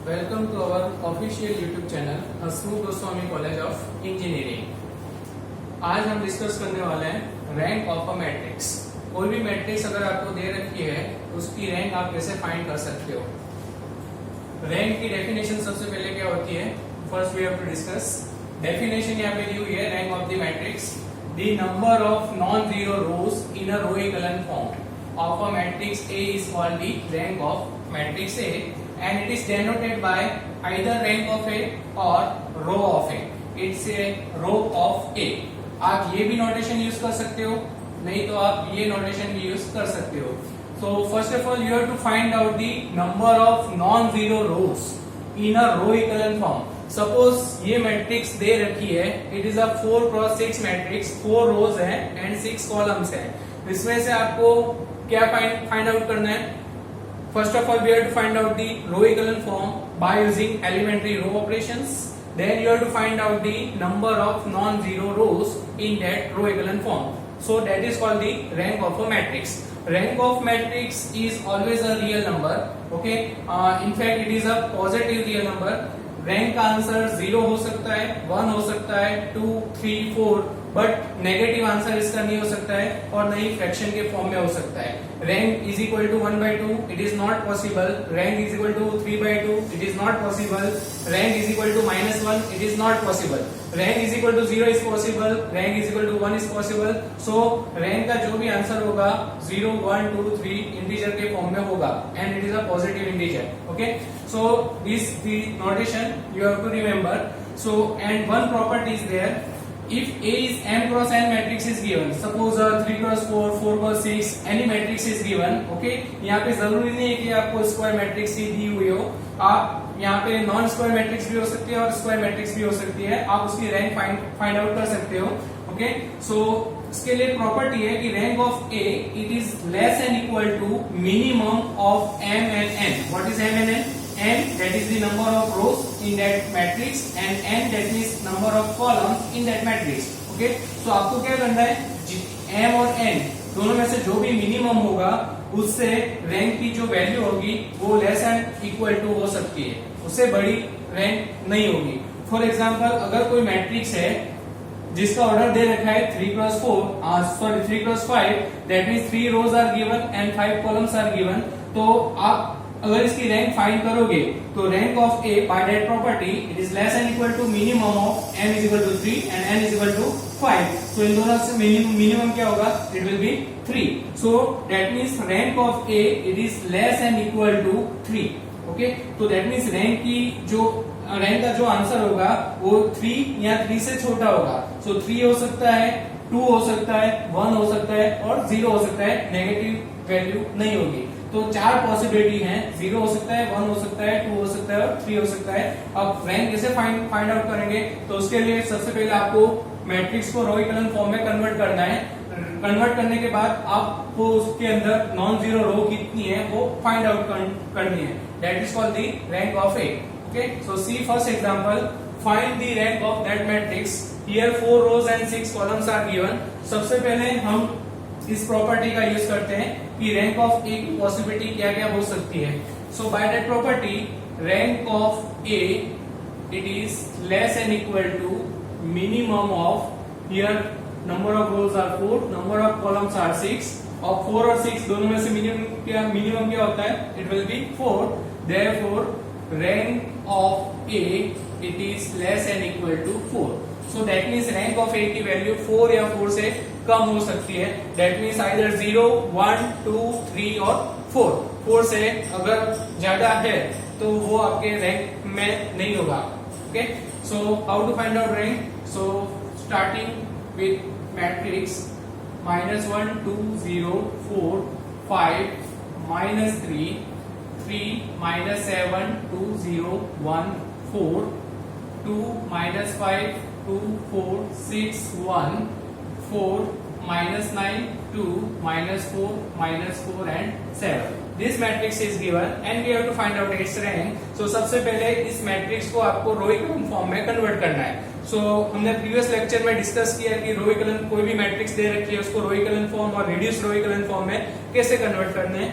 Welcome to our official YouTube channel Hasmukh Goswami college of engineering. आज हम discuss करने वाले हैं रैंक ऑफ अ मैट्रिक्स। कोई भी मैट्रिक्स अगर आपको दे रखी है उसकी रैंक आप कैसे फाइंड कर सकते हो। रैंक की डेफिनेशन सबसे पहले क्या होती है, first we have to discuss definition. यहाँ पे दी हुई है rank of the matrix, the number of non zero rows in a row equivalent form of a matrix A is called the rank of matrix A and it is denoted by either rank of A or row of A. It's a row of A. आप ये भी notation use कर सकते हो, नहीं तो आप ये नोटेशन भी यूज कर सकते हो। So first of all you have to find out the number of non-zero rows in a row equivalent form. Suppose ये मैट्रिक्स दे रखी है, it is a 4x6 matrix, 4 रोज है एंड 6 कॉलम्स है। इसमें से आपको क्या फाइंड आउट करना है? First of all, we have to find out the row equivalent form by using elementary row operations. Then you have to find out the number of non-zero rows in that row equivalent form. So that is called the rank of a matrix. Rank of matrix is always a real number. Okay. In fact, it is a positive real number. Rank का answer 0 हो सकता है, 1 हो सकता है, 2, 3, 4, but negative answer इसका नहीं हो सकता है और नहीं फ्रैक्शन के फॉर्म में हो सकता है। Rank is equal to 1/2, it is not possible. Rank is equal to 3/2, it is not possible. Rank is equal to -1, it is not possible. Rank is equal to 0 is possible, rank is equal to 1 is possible. So rank का जो भी answer होगा 0, 1, 2, 3 integer के form में होगा and it is a positive integer. Okay, so this the notation you have to remember. So and one property is there, if A is m cross n matrix is given, suppose 3 cross 4, 4 cross 6 any matrix is given. Okay, यहाँ पे जरूरी नहीं है कि आपको square matrix ही दी हुई हो, आप यहाँ पे नॉन स्क्वायर मैट्रिक्स भी हो सकती है और स्क्वायर मैट्रिक्स भी हो सकती है, आप उसकी रैंक फाइंड आउट कर सकते हो। ओके, सो इसके लिए प्रॉपर्टी है कि rank of A it is less and equal to minimum of m and n. What is m and n? M that is the number of rows in that matrix and n that is number of columns in that matrix. Okay, so आपको क्या करना है, m और n दोनों में से जो भी मिनिमम होगा उससे रैंक की जो वैल्यू होगी वो लेस एंड इक्वल टू हो सकती है, उससे बड़ी रैंक नहीं होगी। फॉर एग्जाम्पल अगर कोई मैट्रिक्स है जिसका ऑर्डर दे रखा है 3 cross 5, that means 3 rows are given and 5 columns are given, तो आप अगर इसकी रैंक फाइंड करोगे तो rank of A by that property it is less and equal to minimum of m is equal to 3 and n is equal to 5। So इन दोनों से minimum क्या होगा, it will be 3। So that means rank of A it is less and equal to 3। Okay, तो that means rank का जो answer होगा वो 3 या 3 से छोटा होगा। सो 3 हो सकता है, 2 हो सकता है, 1 हो सकता है और 0 हो सकता है, नेगेटिव वैल्यू नहीं होगी। तो 4 पॉसिबिलिटी हैं, 0 हो सकता है, 1 हो सकता है, 2 हो सकता है और 3 हो सकता है। अब रैंक कैसे फाइंड आउट करेंगे, तो उसके लिए सबसे पहले आपको मैट्रिक्स को रो इक्विवेलेंट फॉर्म में कन्वर्ट करना है। कन्वर्ट करने के बाद आपको उसके अंदर नॉन जीरो रो कितनी है वो फाइंड आउट करनी है, that is called the rank of A. Okay, so see first example, find the rank of that matrix. Here 4 rows and 6 columns are given. सबसे पहले हम इस प्रॉपर्टी का यूज करते हैं कि रैंक ऑफ A की पॉसिबिलिटी क्या क्या हो सकती है। So by that property rank of A it is less and equal to minimum of, here number of rows are 4, number of columns are 6 और 4 और 6 दोनों में से मिनिमम क्या होता है, it will B 4। Therefore rank of A it is less and equal to 4. So that means rank of A की value 4 या 4 से कम हो सकती है। That means either 0, 1, 2, 3 और 4। 4 से अगर ज्यादा है तो वो आपके रैंक में नहीं होगा। Okay, so how to find out rank? So starting with matrix -1, 2, 0, 4, 5, -3, 3, -7, 2, 0, 1, 4, 2, -5, 2, 4, 6, 1, 4, -9, 2, -4, -4 and 7. This matrix is given and we have to find out its rank. So सबसे पहले इस मैट्रिक्स को आपको रो इक्विवेलेंट फॉर्म में कन्वर्ट करना है। सो हमने प्रीवियस लेक्चर में डिस्कस किया कि रो इक्विवेलेंट कोई भी मैट्रिक्स दे रखी है उसको रो इक्विवेलेंट फॉर्म और रिड्यूस रो इक्विवेलेंट फॉर्म में कैसे कन्वर्ट करने हैं।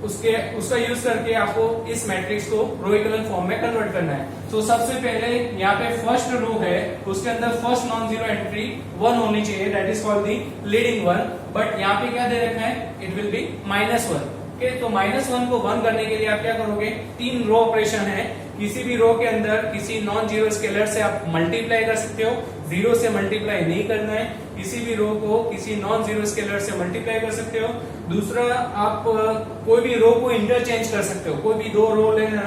उसका यूज करके आपको इस मैट्रिक्स को रो इकोलन फॉर्म में कन्वर्ट करना है। तो सबसे पहले यहाँ पे फर्स्ट रो है, उसके अंदर फर्स्ट नॉन जीरो एंट्री 1 होनी चाहिए, that is called the leading one. But यहाँ पे क्या दे रखा है, इट विल बी -1। ओके, तो -1 को 1 करने के लिए आप क्या करोगे, 3 रो ऑपरेशन है। किसी भी रो के अंदर किसी नॉन जीरो स्केलर से आप मल्टीप्लाई कर सकते हो, जीरो से मल्टीप्लाई नहीं करना है। किसी भी रो को किसी नॉन जीरो स्केलर से मल्टीप्लाई कर सकते हो। दूसरा, आप कोई भी रो को इंटरचेंज कर सकते हो, कोई भी 2 रो लेना,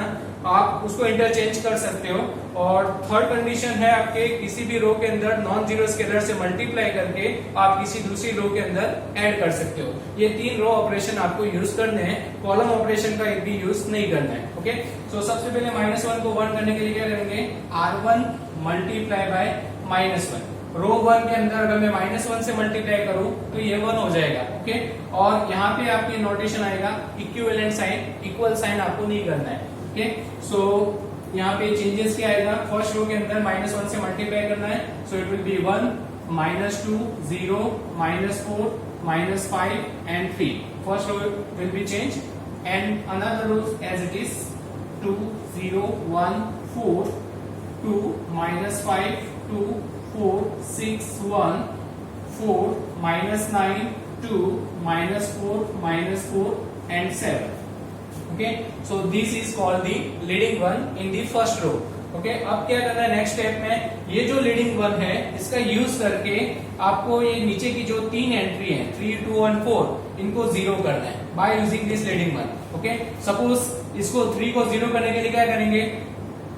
आप उसको इंटरचेंज कर सकते हो। और थर्ड कंडीशन है आपके किसी भी रो के अंदर नॉन जीरो स्केलर से मल्टीप्लाई करके आप किसी दूसरी रो के अंदर ऐड कर सकते हो। ये 3 रो ऑपरेशन आपको यूज करने हैं, कॉलम ऑपरेशन का एक भी यूज नहीं करना है। ओके, तो सबसे पहले -1 को 1 करने के लिए क्या करेंगे, R1 मल्टीप्लाई बाय -1। रो 1 के अंदर अगर मैं -1 से मल्टीप्लाई करूं तो ये 1 हो जाएगा। ओके, और यहाँ पे आपकी नोटेशन आएगा इक्विवेलेंट साइन, इक्वल साइन आपको नहीं करना है। ओके, सो यहाँ पे चेंजेस क्या आएगा, फर्स्ट रो के अंदर -1 से मल्टीप्लाई करना है, सो it will B 1 -2 0 -4 -5 and 3. First row will be changed and another row as it is 2 0 1 4 2 -5 2 4 6 1 4 -9 2 -4 -4 and 7. Okay, so this is called the leading one in the first row. Okay, अब क्या करना है next step में, ये जो leading one है इसका use करके आपको ये नीचे की जो 3 एंट्री है 3 2 1 4 इनको 0 करना है by using this leading one. Okay, suppose इसको 3 को 0 करने के लिए क्या करेंगे,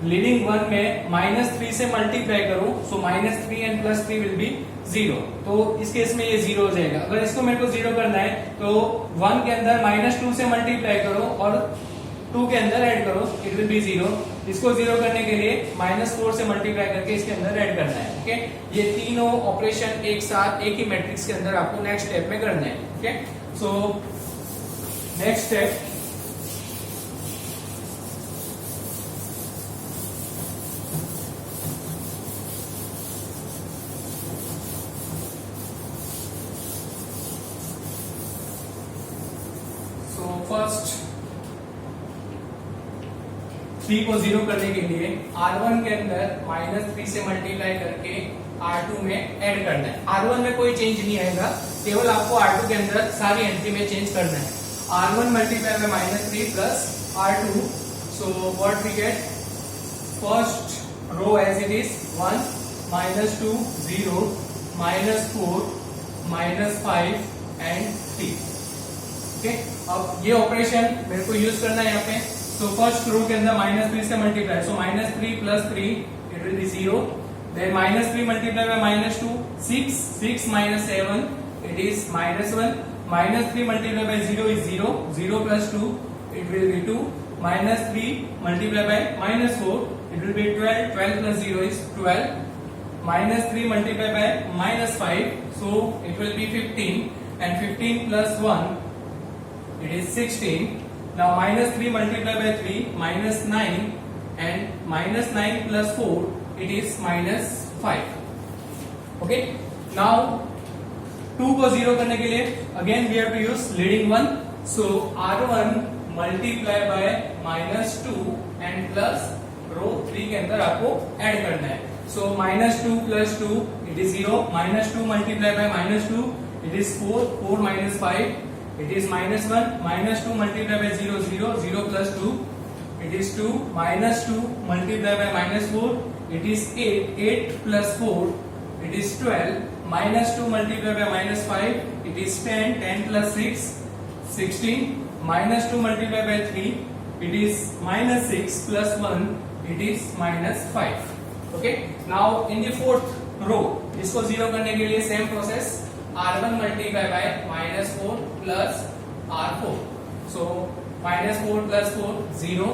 लीडिंग वन में -3 से मल्टीप्लाई करूं, सो -3 एंड +3 विल बी 0। तो इस केस में ये 0 हो जाएगा। अगर इसको मेरे को 0 करना है तो 1 के अंदर -2 से मल्टीप्लाई करो और 2 के अंदर ऐड करो, इट विल बी 0। इसको 0 करने के लिए -4 से मल्टीप्लाई करके इसके अंदर ऐड करना है। ओके, ये तीनों ऑपरेशन एक साथ एक ही मैट्रिक्स के अंदर आपको नेक्स्ट स्टेप में करना है। Okay, so next step, first 3 को 0 करने के लिए R1 के अंदर -3 से मल्टीप्लाई करके R2 में ऐड करना है। R1 में कोई चेंज नहीं आएगा, केवल आपको R2 के अंदर सारी एंट्री में चेंज करना है। R1 multiply by -3 plus R2, so what we get, first row as it is 1 -2 0 -4 -5 and 3। Okay, अब ये ऑपरेशन मेरे को यूज करना है यहाँ पे। तो फर्स्ट रो के अंदर -3 से multiply, so -3 + 3 it will be 0। Then -3 multiply by -2 6 6 -7 it is -1। -3 multiply by 0 is 0 0 + 2 it will be 2। -3 multiply by -4 it will be 12 12 + 0 is 12। -3 multiply by -5, so it will be 15 and 15 + 1 it is 16. Now -3 multiplied by 3 -9 and -9 + 4 it is -5. Okay, now 2 को 0 करने के लिए again we have to use leading one, so R1 multiply by -2 and plus रो 3 के अंदर आपको add करना है। So -2 + 2 it is 0, -2 multiplied by -2 it is 4 4 - 5 it is -1, -2 multiplied by 0 0 0 + 2 it is 2, -2 multiplied by -4 it is 8 8 + 4 it is 12, -2 multiplied by -5 it is 10 10 + 6 16, -2 multiplied by 3 it is -6 + 1 it is -5. Okay, now in the fourth row इसको 0 करने के लिए same process, R1 multiplied by -4 plus R4. So -4 + 4 0,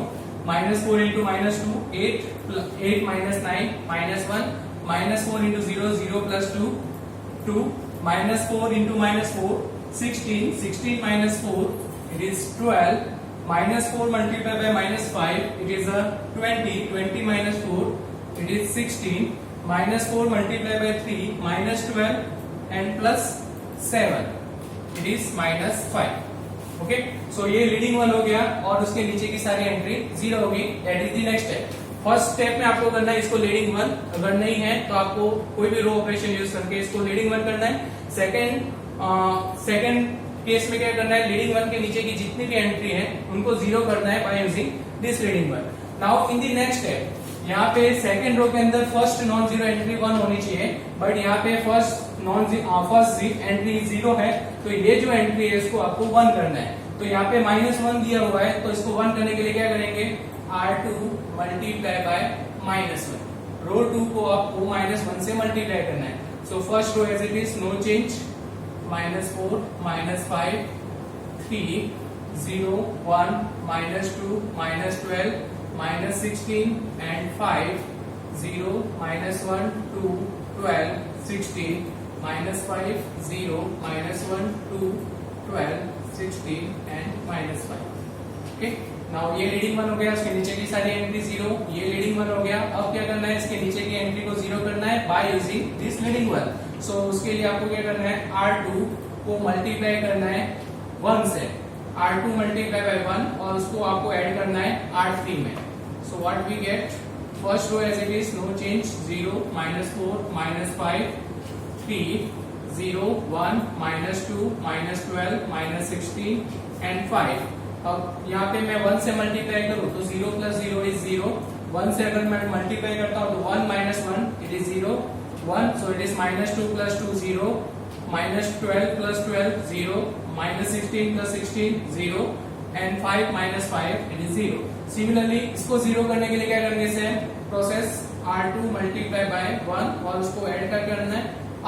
-4 into -2 8 8 - 9 -1, -4 into 0 0 + 2 2, -4 into -4 16 16 - 4 it is 12, -4 multiplied by -5 it is a 20 20 - 4 it is 16, -4 multiplied by 3 -12 and plus 7 it is -5. Okay, सो ये leading one हो गया और उसके नीचे की सारी एंट्री 0 होगी। That is the next step. First step में आपको करना है इसको लीडिंग वन, अगर नहीं है तो आपको कोई भी रो ऑपरेशन यूज करके इसको लीडिंग वन करना है। सेकंड केस में क्या करना है, लीडिंग वन के नीचे की जितनी भी एंट्री है उनको 0 करना है by using this leading one. Now in the next step, यहाँ पे सेकंड रो के अंदर फर्स्ट नॉन जीरो एंट्री 1 होनी चाहिए, बट यहाँ पे फर्स्ट एंट्री 0 है, तो ये जो एंट्री है इसको आपको 1 करना है। तो यहाँ पे -1 दिया हुआ है, तो इसको 1 करने के लिए क्या करेंगे, R2 मल्टीप्लाई बाय -1। रो 2 को आपको -1 से मल्टीप्लाई करना है। So first row as it is, no change, -4 -5 3 0 1 -2 -12 -16 and 5 0 -1 2 12 16 -5 0 -1 2 12 16 and -5। Okay, now ये लीडिंग वन हो गया, उसके नीचे की सारी एंट्री 0, ये लीडिंग वन हो गया। अब क्या करना है, इसके नीचे की एंट्री को 0 करना है by using this leading one. So उसके लिए आपको क्या करना है, R2 को मल्टीप्लाई करना है 1 से, R2 मल्टीप्लाई बाय 1, और उसको आपको ऐड करना है R3 में। So what we get, first row as it is, no change, 0 -4 -5 3 0 1 -2 -12 -16 and 5। अब यहाँ पे मैं 1 से मल्टीप्लाई करूँ तो 0 + 0 इज 0, 1 से अगर मैं मल्टीप्लाई करता हूँ तो 1 - 1 it is 0 1, so it is -2 + 2 0 -12 + 12 0 -16 + 16 0 and 5 - 5 it is 0। Similarly इसको 0 करने के लिए क्या करेंगे, same process, R2 multiply bye 1 और उसको ऐड करके करना है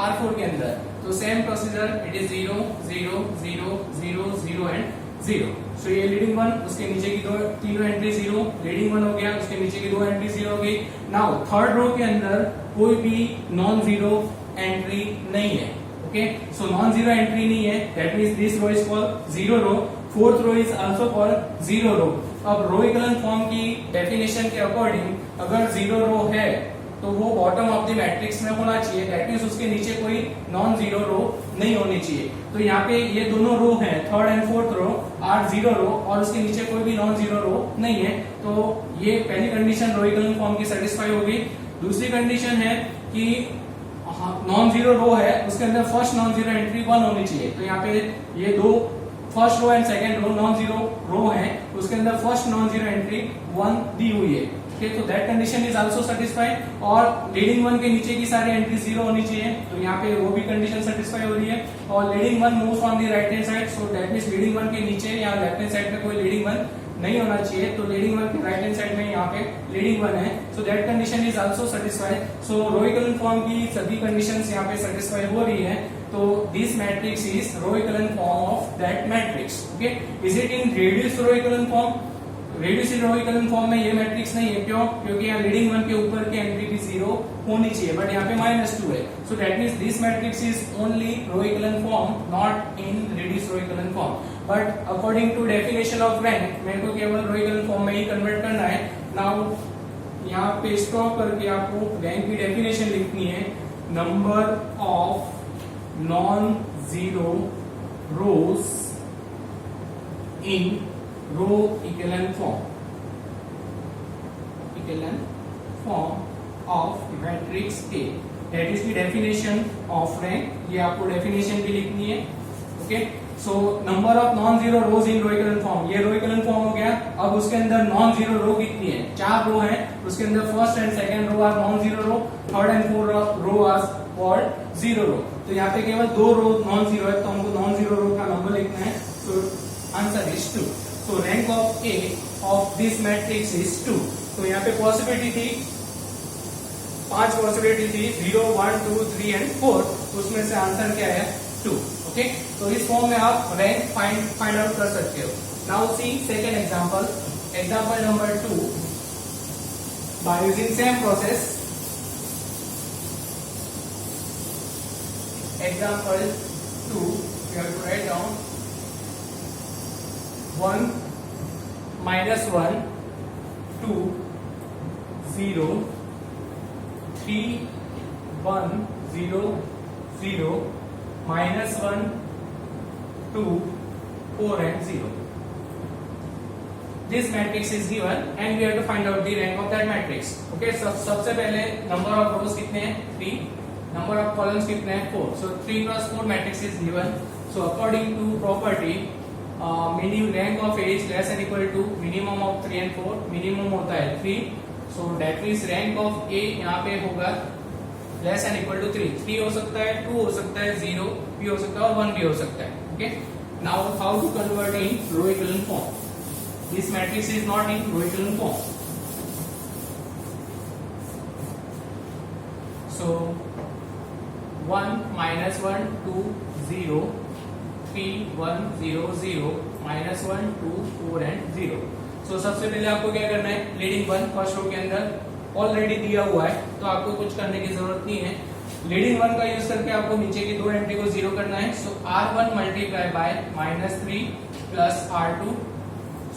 R4 के अंदर। तो same procedure, it is 0 0 0 0 0 and 0। सो ये लीडिंग वन, उसके नीचे की तीनों एंट्री 0, लीडिंग वन हो गया, उसके नीचे की 2 एंट्री 0 हो गई। नाउ थर्ड रो के अंदर कोई भी नॉन जीरो एंट्री नहीं है। Okay, so non zero entry नहीं है, that means this row is called zero row. Fourth row is also called zero row. अब रो इक्विवेलेंट फॉर्म की डेफिनेशन के अकॉर्डिंग अगर जीरो रो है तो वो बॉटम ऑफ द मैट्रिक्स में होना चाहिए, दैट मींस उसके नीचे कोई नॉन जीरो रो नहीं होनी चाहिए। तो यहाँ पे ये दोनों रो हैं, third and fourth row are zero row, और उसके नीचे कोई भी नॉन जीरो रो नहीं है। तो ये पहली कंडीशन रो इक्विवेलेंट फॉर्म की सेटिस्फाई होगी। दूसरी कंडीशन है कि नॉन जीरो रो है, उसके अंदर फर्स्ट नॉन जीरो एंट्री 1 होनी चाहिए। तो यहाँ पे ये दो first row and second row non zero row है, उसके अंदर फर्स्ट नॉन जीरो एंट्री 1 दी हुई है। ओके, तो that condition is also satisfied. और लीडिंग वन के नीचे की सारी एंट्री 0 होनी चाहिए, तो यहाँ पे वो भी कंडीशन सेटिस्फाई हो रही है। और leading one moves on the right hand side, so that means leading one के नीचे या लेफ्ट हैंड साइड में कोई लीडिंग वन नहीं होना चाहिए। तो लीडिंग वन के राइट हैंड साइड में यहाँ पे लीडिंग वन है, so that condition is also satisfied. So row equivalent form की सभी कंडीशंस यहाँ पे सेटिस्फाई हो रही है। तो this matrix is row equivalent form of that matrix. Okay, is it in reduced row equivalent form? Reduced row equivalent form में ये मैट्रिक्स नहीं है, क्यों? क्योंकि यहाँ लीडिंग वन के ऊपर की एंट्री भी 0 होनी चाहिए, बट यहाँ पे -2 है। So that means this matrix is only row equivalent form, not in reduced row equivalent form. But according to definition of rank, मेरे को केवल रो इक्विवेलेंट फॉर्म में ही कन्वर्ट करना है। नाउ यहाँ पे स्टॉप करके आपको रैंक की डेफिनेशन लिखनी है, number of non zero rows in row equivalent form of matrix A, that is the definition of rank. ये आपको डेफिनेशन भी लिखनी है। Okay, so number of non zero rows in row equivalent form, ये row equivalent form हो गया। अब उसके अंदर नॉन जीरो रो कितनी है? 4 रो है, उसके अंदर first and second row are non zero row, third and fourth row are called zero row. तो यहाँ पे केवल 2 रो नॉन जीरो है, तो हमको नॉन जीरो रो का नंबर लिखना है। सो answer is 2। So rank of A of this matrix is 2। तो यहाँ पे पॉसिबिलिटी थी, 5 पॉसिबिलिटी थी, 0 1 2 3 एंड 4, उसमें से आंसर क्या है? 2। ओके, तो इस फॉर्म में आप रैंक फाइंड आउट कर सकते हो। Now see second example, example number 2। By using same process, example 2, we have to write down 1 -1 2 0 3 1 0 0 -1 2 4 and 0. This matrix is given and we have to find out the rank of that matrix. Okay, सबसे पहले number of rows कितने हैं 3, number of columns कितने हैं 4. So 3 cross 4 matrix is given. So according to property, minimum rank of A is less than equal to minimum of 3 and 4. Minimum होता है 3. So that means rank of A यहाँ पे होगा less than equal to 3. 3 हो सकता है, 2 हो सकता है, 0 भी हो सकता है और 1 भी हो सकता है. Okay. Now how to convert in row echelon form? This matrix is not in row echelon form. So 1 minus 1 2 0 3 1 0 0 minus 1 2 4 and 0. So सबसे पहले आपको क्या करना है, लीडिंग 1 फर्स्ट रो के अंदर ऑलरेडी दिया हुआ है तो आपको कुछ करने की जरूरत नहीं है. लीडिंग 1 का यूज करके आपको नीचे की दो एंट्री को जीरो करना है. सो R1 multiply by -3 plus R2.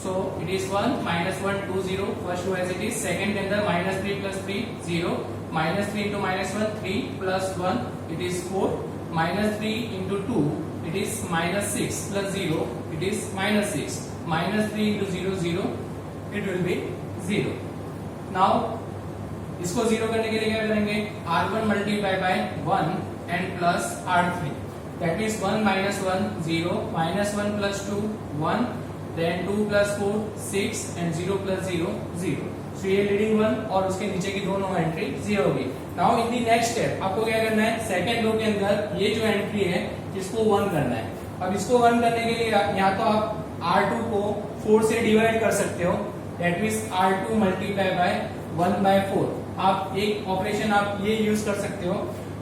So it is 1 minus 1 2 0 first row as it is. Second के अंदर -3 plus 3 0 -3 into -1 3 plus 1 it is 4 -3 into 2 it is -6 plus 0 it is -6 -3 into 0 0 it will be 0. Now इसको zero करने के लिए क्या करेंगे, R1 multiply bye 1 and plus R3 that is 1 minus 1 0 -1 plus 2 1 then 2 plus 4 6 and 0 plus 0 0. So ये leading 1 और उसके नीचे की दोनों एंट्री 0 होगी. Now in the next step आपको क्या करना है, सेकंड रो के अंदर ये जो एंट्री है इसको 1 करना है. अब इसको 1 करने के लिए या तो आप R2 को 4 से डिवाइड कर सकते हो that means R2 multiply bye 1 by 4. आप एक ऑपरेशन आप ये यूज कर सकते हो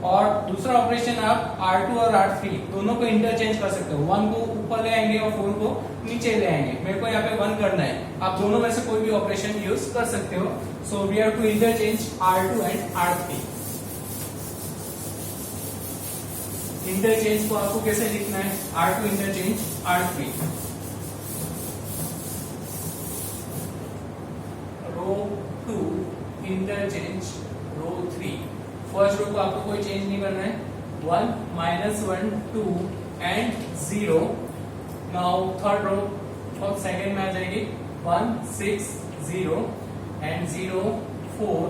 और दूसरा ऑपरेशन आप R2 और R3 दोनों को इंटरचेंज कर सकते हो. 1 को ऊपर ले आएंगे और 4 को नीचे ले आएंगे. मेरे को यहाँ पे 1 करना है, आप दोनों में से कोई भी ऑपरेशन यूज कर सकते हो. So we have to interchange R2 and R3. Interchange को आपको कैसे लिखना है, R2 interchange R3. Row 2 interchange row 3. First row को आपको कोई चेंज नहीं करना है. 1 -1 2 and 0. नाउ थर्ड रो और सेकंड में आ जाएगी 1 6 0 and 0 4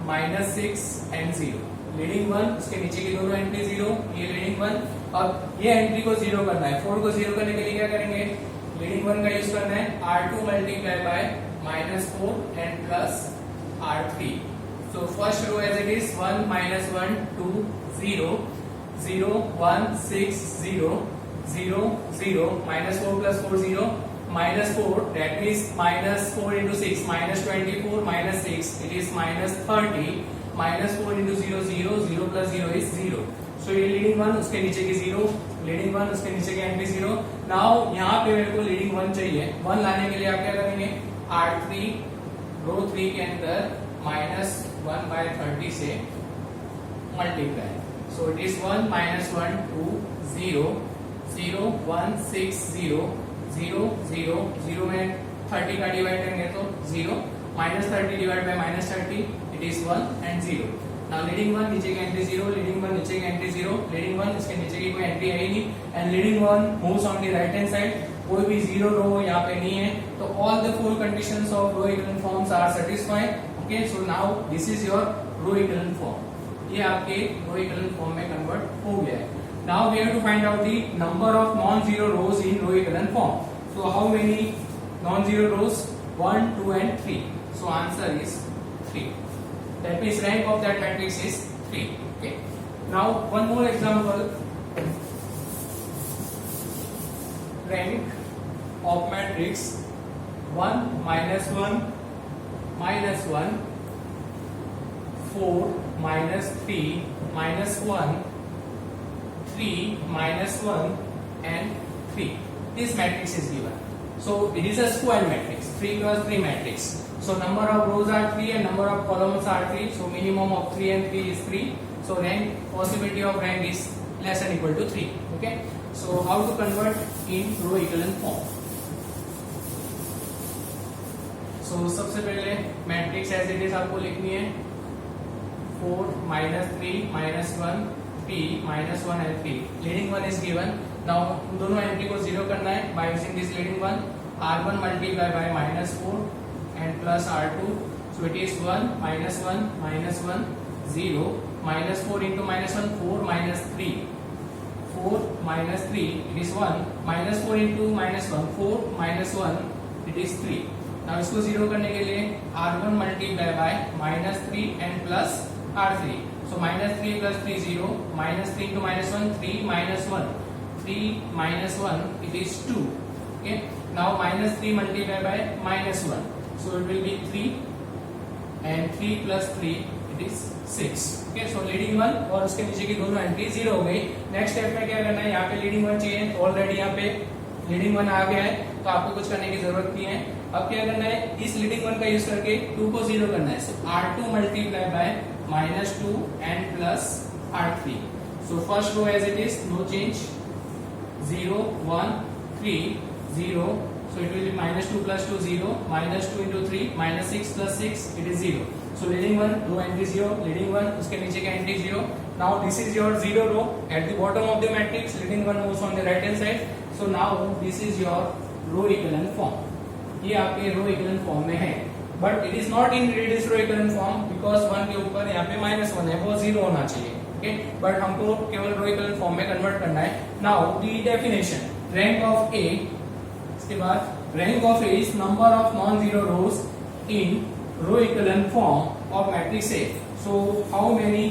-6 and 0. लीडिंग 1 उसके नीचे की दोनों एंट्री 0. ये लीडिंग 1. अब ये एंट्री को 0 करना है. 4 को 0 करने के लिए क्या करेंगे, लीडिंग 1 का यूज करना है. R2 multiply by -4 and plus R3. So first row as it is 1 minus 1 2 0 0 1 6 0 0 0 minus 4 plus 4 0 minus 4 that means minus 4 into 6 minus 24 minus 6 it is minus 30 minus 4 into 0 0 0 plus 0 is 0. So ये leading 1 उसके नीचे की 0 leading 1 उसके नीचे की entry 0. Now यहाँ पे मेरे को लीडिंग 1 चाहिए. 1 लाने के लिए आप क्या करेंगे, R3 रो 3 के अंदर -1 by 30 से multiply. So it is 1 minus 1 2 0 0 1 6 0 0 0 0 में 30 का डिवाइड करेंगे तो 0 -30 divide by -30 it is 1 and 0. Now leading 1 नीचे की एंट्री 0 लीडिंग 1 नीचे की एंट्री 0 लीडिंग 1 इसके नीचे की कोई एंट्री है ही नहीं and leading 1 moves on the right hand side. कोई भी 0 रो यहाँ पे नहीं है तो all the 4 conditions of row equivalent forms are satisfied. Okay, so now this is your row echelon form. ये आपके row echelon form में convert हो गया है. Now we have to find out the number of non-zero rows in row echelon form. So how many non-zero rows? 1, 2 and 3. So answer is 3. That means rank of that matrix is 3. Okay. Now one more example. Rank of matrix 1 minus 1 minus 1 4 minus 3 minus 1 3 minus 1 and 3. This matrix is given. So it is a square matrix, 3 cross 3 matrix. So number of rows are 3 and number of columns are 3. So minimum of 3 and 3 is 3. So rank, possibility of rank is less than equal to 3. Okay. So how to convert in row echelon form? So सबसे पहले matrix as it is आपको लिखनी है 4 -3 -1 3 -1 and 3. Leading 1 is given. Now दोनों entry को zero करना है by using this leading one, r1 multiply by -4 and plus r2, so it is 1 minus 1 minus 1 0 minus 4 into minus 1 4 minus 3 4 minus 3 it is 1 minus 4 into minus 1 4 minus 1 it is 3. now इसको zero करने के लिए r1 multiply by -3 and plus r3, so -3 plus 3 0 -3 into -1 3 minus 1 3 minus 1 it is 2. okay, now -3 multiplied by -1, so it will be 3 and 3 plus 3 it is 6. okay, so leading one और उसके नीचे की दोनों entry zero हो गई. Next step में क्या करना है, यहाँ पे लीडिंग वन चाहिए, ऑलरेडी यहाँ पे लीडिंग वन आ गया है तो आपको कुछ करने की जरूरत नहीं है. अब क्या करना है, इस लीडिंग वन का यूज करके 2 को जीरो करना है. So r2 multiply by -2 and plus r3, so first row as it is, no change, 0 1 3 0, so it will be -2 plus 2 0 -2 into 3 -6 plus 6 it is 0. so leading one row entry 0, leading one उसके नीचे का entry 0. now this is your zero row at the bottom of the matrix, leading one moves on the right hand side. so now this is your row echelon form. ये आपके रो equivalent form में है, but it is not in reduce row equivalent form because 1 के ऊपर यहाँ पे -1 है, वो 0 होना चाहिए. ओके, बट हमको केवल रो इक्विवेलेंट फॉर्म में कन्वर्ट करना है. Now the definition, rank of A, इसके बाद rank of A is number of non zero rows in row equivalent form of matrix A. So how many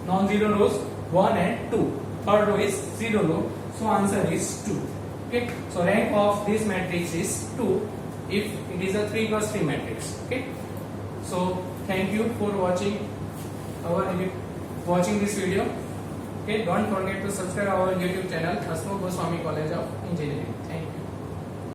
non zero rows, 1 and 2. Third row is zero row, so answer is 2. okay, so rank of this matrix is 2 if it is a 3 cross 3 matrix. okay, so thank you for watching this video. okay, don't forget to subscribe our YouTube channel Hasmukh Goswami College of Engineering. thank you.